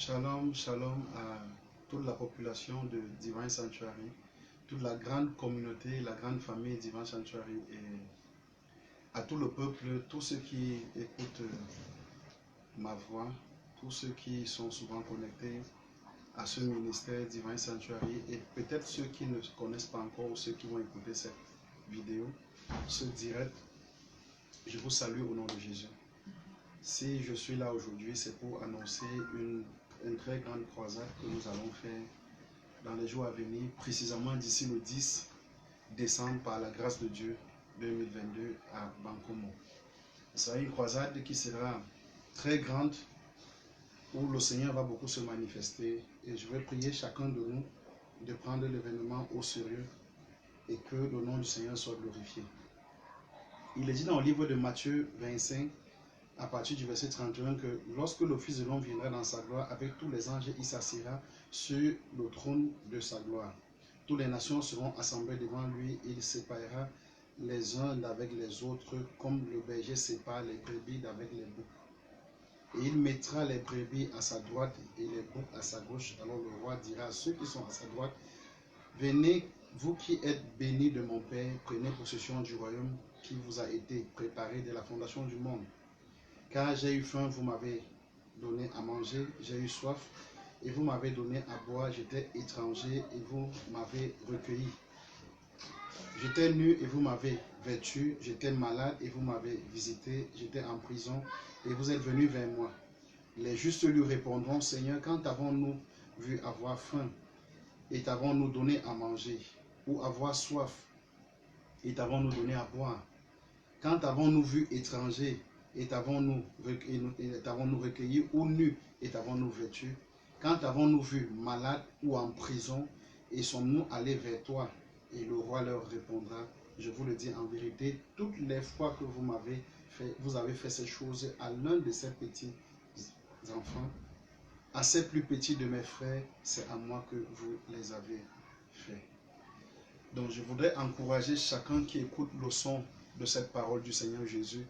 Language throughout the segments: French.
Shalom, shalom à toute la population de Divine Sanctuary, toute la grande communauté, la grande famille Divine Sanctuary et à tout le peuple, tous ceux qui écoutent ma voix, tous ceux qui sont souvent connectés à ce ministère Divine Sanctuary et peut-être ceux qui ne connaissent pas encore ou ceux qui vont écouter cette vidéo, ce direct, je vous salue au nom de Jésus. Si je suis là aujourd'hui, c'est pour annoncer une très grande croisade que nous allons faire dans les jours à venir, précisément d'ici le 10 décembre par la grâce de Dieu 2022 à Bankomo. Ce sera une croisade qui sera très grande où le Seigneur va beaucoup se manifester et je vais prier chacun de nous de prendre l'événement au sérieux et que le nom du Seigneur soit glorifié. Il est dit dans le livre de Matthieu 25 à partir du verset 31 que lorsque le Fils de l'homme viendra dans sa gloire avec tous les anges, il s'assiera sur le trône de sa gloire. Toutes les nations seront assemblées devant lui, il séparera les uns avec les autres comme le berger sépare les brebis d'avec les boucs. Et il mettra les brebis à sa droite et les boucs à sa gauche. Alors le roi dira à ceux qui sont à sa droite, venez, vous qui êtes bénis de mon Père, prenez possession du royaume qui vous a été préparé dès la fondation du monde. Car j'ai eu faim, vous m'avez donné à manger, j'ai eu soif, et vous m'avez donné à boire, j'étais étranger, et vous m'avez recueilli. J'étais nu, et vous m'avez vêtu, j'étais malade, et vous m'avez visité, j'étais en prison, et vous êtes venus vers moi. Les justes lui répondront, Seigneur, quand avons-nous vu avoir faim, et t'avons-nous donné à manger, ou avoir soif, et t'avons-nous donné à boire? Quand avons-nous vu étranger, et t'avons-nous recueilli, ou nu, et t'avons-nous vêtu? Quand avons-nous vu malade ou en prison, et sommes-nous allés vers toi? Et le roi leur répondra, je vous le dis en vérité, toutes les fois que vous avez fait ces choses à l'un de ces petits enfants, à ces plus petits de mes frères, c'est à moi que vous les avez fait. Donc je voudrais encourager chacun qui écoute le son de cette parole du Seigneur Jésus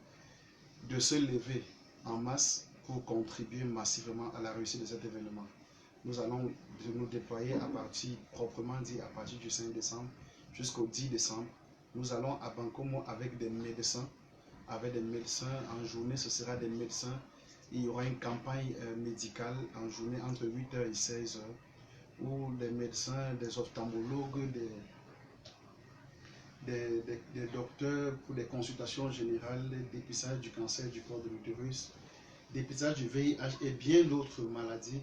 de se lever en masse pour contribuer massivement à la réussite de cet événement. Nous allons nous déployer à partir, proprement dit, à partir du 5 décembre jusqu'au 10 décembre. Nous allons à Bankomo avec des médecins. En journée, ce sera des médecins. Il y aura une campagne médicale en journée entre 8h et 16h où des médecins, des ophtalmologues, des docteurs pour des consultations générales, dépistage du cancer du col de l'utérus, dépistage du VIH et bien d'autres maladies.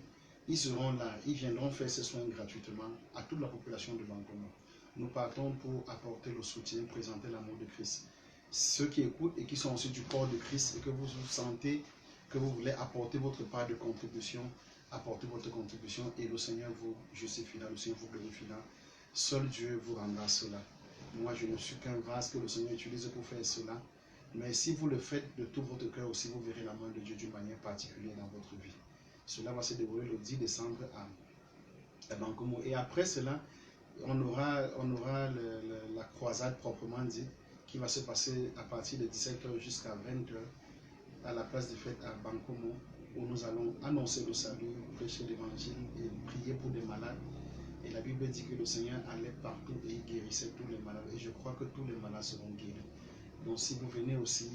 Ils seront là, ils viendront faire ces soins gratuitement à toute la population de Bankomo. Nous partons pour apporter le soutien, présenter l'amour de Christ. Ceux qui écoutent et qui sont aussi du corps de Christ et que vous sentez que vous voulez apporter votre part de contribution, apportez votre contribution et le Seigneur vous justifiera, le Seigneur vous glorifiera. Seul Dieu vous rendra cela. Moi, je ne suis qu'un vase que le Seigneur utilise pour faire cela. Mais si vous le faites de tout votre cœur aussi, vous verrez la main de Dieu d'une manière particulière dans votre vie. Cela va se dérouler le 10 décembre à Bankomo. Et après cela, on aura la croisade proprement dite qui va se passer à partir de 17h jusqu'à 20h à la place des fêtes à Bankomo où nous allons annoncer le salut, prêcher l'évangile et prier pour des malades. Et la Bible dit que le Seigneur allait partout et il guérissait tous les malades. Et je crois que tous les malades seront guéris. Donc si vous venez aussi,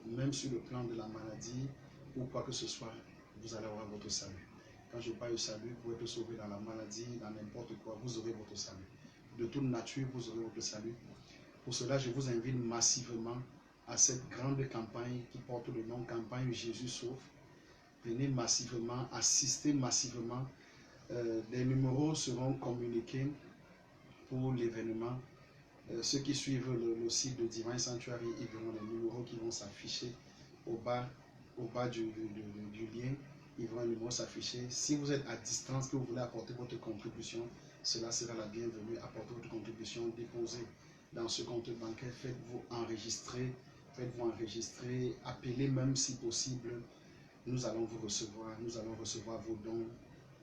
même sur le plan de la maladie ou quoi que ce soit, vous allez avoir votre salut. Quand je parle de salut, vous êtes sauvé dans la maladie, dans n'importe quoi, vous aurez votre salut. De toute nature, vous aurez votre salut. Pour cela, je vous invite massivement à cette grande campagne qui porte le nom Campagne Jésus Sauve. Venez massivement, assistez massivement. Les numéros seront communiqués pour l'événement. Ceux qui suivent le site de Divine Sanctuary, ils verront les numéros qui vont s'afficher au bas du lien. Ils verront les numéros s'afficher. Si vous êtes à distance, que vous voulez apporter votre contribution, cela sera la bienvenue. Apportez votre contribution, déposez dans ce compte bancaire, faites-vous enregistrer, appelez même si possible. Nous allons vous recevoir, nous allons recevoir vos dons.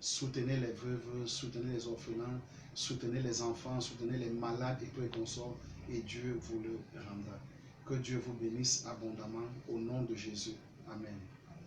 Soutenez les veuves, soutenez les orphelins, soutenez les enfants, soutenez les malades et tous les consorts, et Dieu vous le rendra. Que Dieu vous bénisse abondamment au nom de Jésus. Amen.